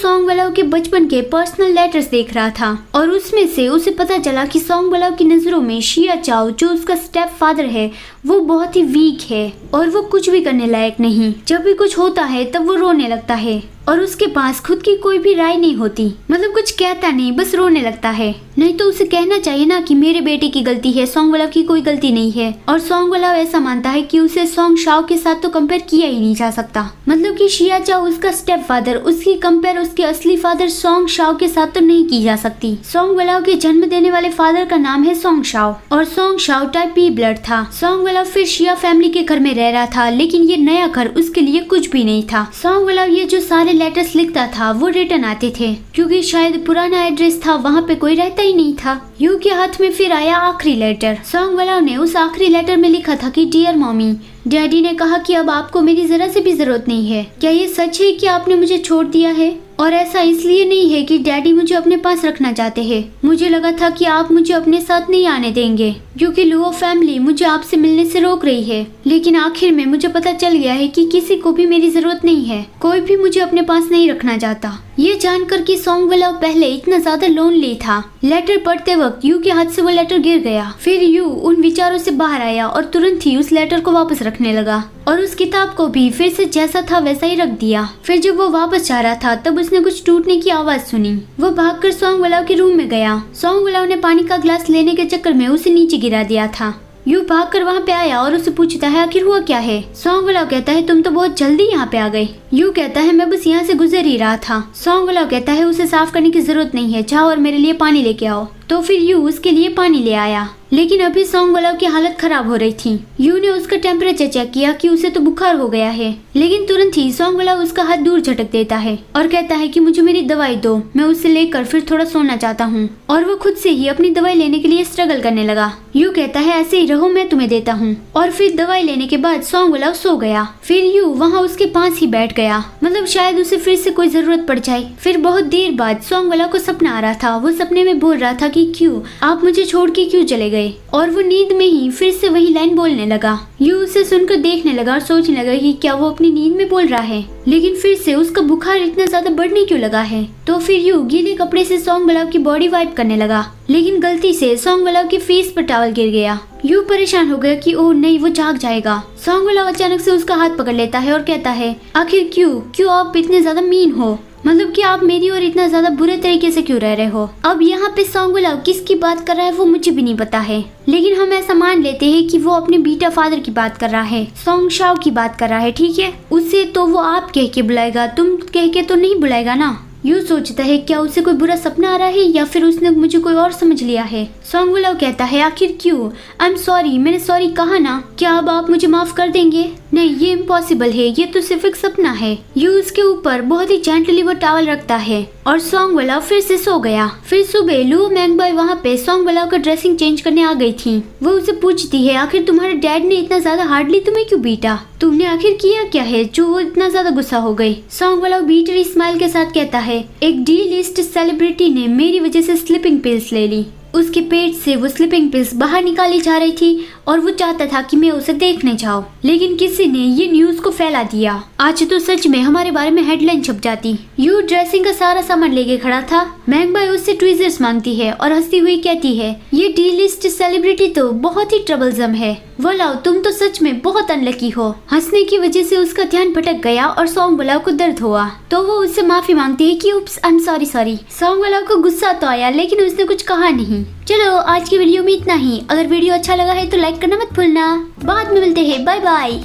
Song वाला के बचपन के पर्सनल लेटर्स देख रहा था और उसमें से उसे पता चला कि सॉन्ग वाला की नजरों में शिया चाओ जो उसका स्टेप फादर है वो बहुत ही वीक है और वो कुछ भी करने लायक नहीं। जब भी कुछ होता है तब वो रोने लगता है और उसके पास खुद की कोई भी राय नहीं होती, मतलब कुछ कहता नहीं, बस रोने लगता है। नहीं तो उसे कहना चाहिए ना कि मेरे बेटे की गलती है, सॉन्ग वाला की कोई गलती नहीं है। और सॉन्ग वाला ऐसा मानता है कि उसे सॉन्ग शाओ के साथ तो कंपेयर किया ही नहीं जा सकता, मतलब कि शिया चाओ उसका स्टेप फादर, उसकी कंपेयर उसके असली फादर सॉन्ग शाओ के साथ तो नहीं की जा सकती। सॉन्ग वाला के जन्म देने वाले फादर का नाम है सॉन्ग शाओ और Song Shao type B blood था। सॉन्ग वाला फिर शिया फैमिली के घर में रह रहा था, लेकिन ये नया घर उसके लिए कुछ भी नहीं था। सॉन्ग वाला ये जो सारे लेटर्स लिखता था वो रिटर्न आते थे, क्योंकि शायद पुराना एड्रेस था, वहाँ पे कोई रहता ही नहीं था। यू के हाथ में फिर आया आखिरी लेटर। सॉन्ग वाला ने उस आखिरी लेटर में लिखा था कि डियर मॉमी, डैडी ने कहा कि अब आपको मेरी जरा से भी जरूरत नहीं है। क्या ये सच है कि आपने मुझे छोड़ दिया है? और ऐसा इसलिए नहीं है कि डैडी मुझे अपने पास रखना चाहते हैं। मुझे लगा था कि आप मुझे अपने साथ नहीं आने देंगे क्योंकि लुओ फैमिली मुझे आपसे मिलने से रोक रही है, लेकिन आखिर में मुझे पता चल गया है कि किसी को भी मेरी जरूरत नहीं है, कोई भी मुझे अपने पास नहीं रखना चाहता। ये जानकर कि सॉन्ग वाला पहले इतना ज्यादा लोनली था। लेटर पढ़ते वक्त यू के हाथ से वो लेटर गिर गया। फिर यू उन विचारों से बाहर आया और तुरंत ही उस लेटर को वापस रखने लगा और उस किताब को भी फिर से जैसा था वैसा ही रख दिया। फिर जब वो वापस जा रहा था तब उसने कुछ टूटने की आवाज सुनी। वो भागकर सॉन्ग वाला के रूम में गया। सॉन्ग वाला ने पानी का ग्लास लेने के चक्कर में उसे नीचे गिरा दिया था। यू भागकर वहाँ पे आया और उसे पूछता है आखिर हुआ क्या है। सॉन्ग वाला कहता है तुम तो बहुत जल्दी यहाँ पे आ गए। यू कहता है मैं बस यहाँ से गुजर ही रहा था। सॉन्ग वाला कहता है उसे साफ करने की जरूरत नहीं है, जाओ और मेरे लिए पानी लेके आओ। तो फिर यू उसके लिए पानी ले आया, लेकिन अभी सॉन्ग वाला की हालत खराब हो रही थी। यू ने उसका टेम्परेचर चेक किया कि उसे तो बुखार हो गया है, लेकिन तुरंत ही सॉन्ग वाला उसका हाथ दूर झटक देता है और कहता है कि मुझे मेरी दवाई दो, मैं उसे लेकर फिर थोड़ा सोना चाहता हूँ। और वो खुद से ही अपनी दवाई लेने के लिए स्ट्रगल करने लगा। यू कहता है ऐसे ही रहो, मैं तुम्हें देता हूँ। और फिर दवाई लेने के बाद सॉन्ग वाला सो गया। फिर यू वहाँ उसके पास ही बैठ गया, मतलब शायद उसे फिर से कोई जरूरत पड़ जाए। फिर बहुत देर बाद सॉन्ग वाला को सपना आ रहा था। वो सपने में बोल रहा था कि क्यों आप मुझे छोड़ के क्यों चले गए, और वो नींद में ही फिर से वही लाइन बोलने लगा। यू उसे सुनकर देखने लगा और सोचने लगा कि क्या वो अपनी नींद में बोल रहा है, लेकिन फिर से उसका बुखार इतना ज्यादा बढ़ने क्यों लगा है। तो फिर यू गीले कपड़े से सॉन्ग वाला की बॉडी वाइप करने लगा, लेकिन गलती से सॉन्ग वाला के फेस पर टॉवल गिर गया। यू परेशान हो गया कि ओह नहीं वो जाग जाएगा। सॉन्ग वाला अचानक से उसका हाथ पकड़ लेता है और कहता है आखिर क्यों आप इतने ज्यादा मीन हो, मतलब कि आप मेरी और इतना ज्यादा बुरे तरीके से क्यों रह रहे हो। अब यहाँ पे सॉन्ग वाला किसकी बात कर रहा है वो मुझे भी नहीं पता है, लेकिन हम ऐसा मान लेते हैं कि वो अपने बीटा फादर की बात कर रहा है, सॉन्ग शाओ की बात कर रहा है, ठीक है। उसे तो वो आप कह के बुलाएगा, तुम कह के तो नहीं बुलाएगा ना। यू सोचता है क्या उसे कोई बुरा सपना आ रहा है या फिर उसने मुझे कोई और समझ लिया है। सॉन्ग वाला कहता है आखिर क्यों, आई एम सॉरी, मैंने सॉरी कहा ना, क्या अब आप मुझे माफ कर देंगे। नहीं ये इम्पॉसिबल है, ये तो सिर्फ एक सपना है। यू उसके ऊपर बहुत ही जेंटली वो टॉवल रखता है और सॉन्ग वाला फिर से सो गया। फिर सुबह लुओ मैंगबॉय वहाँ पे सॉन्ग वाला का ड्रेसिंग चेंज करने आ गई थी। वो उसे पूछती है आखिर तुम्हारे डैड ने इतना ज्यादा हार्डली तुम्हें क्यों बीटा, तुमने आखिर किया क्या है जो वो इतना ज्यादा गुस्सा हो गई। सॉन्ग वाला बीटरी स्माइल के साथ कहता है एक डी लिस्ट सेलिब्रिटी ने मेरी वजह से स्लीपिंग पिल्स ले ली, उसके पेट से वो स्लीपिंग पिल्स बाहर निकाली जा रही थी और वो चाहता था कि मैं उसे देखने जाऊं, लेकिन किसी ने ये न्यूज को फैला दिया। आज तो सच में हमारे बारे में हेडलाइन छप जाती। यू ड्रेसिंग का सारा सामान लेके खड़ा था। मैंगबॉय उससे ट्वीजर्स मांगती है और हंसती हुई कहती है ये डी लिस्ट सेलिब्रिटी तो बहुत ही ट्रबलसम है, वलाओ तुम तो सच में बहुत अनलकी हो। हंसने की वजह से उसका ध्यान भटक गया और सॉन्ग वाला को दर्द हुआ, तो वो उससे माफी मांगती है कि उप्स आई एम सॉरी। सॉन्ग वाला को गुस्सा तो आया लेकिन उसने कुछ कहा नहीं। चलो आज की वीडियो में इतना ही। अगर वीडियो अच्छा लगा है तो लाइक करना मत भूलना। बाद में मिलते हैं, बाय बाय।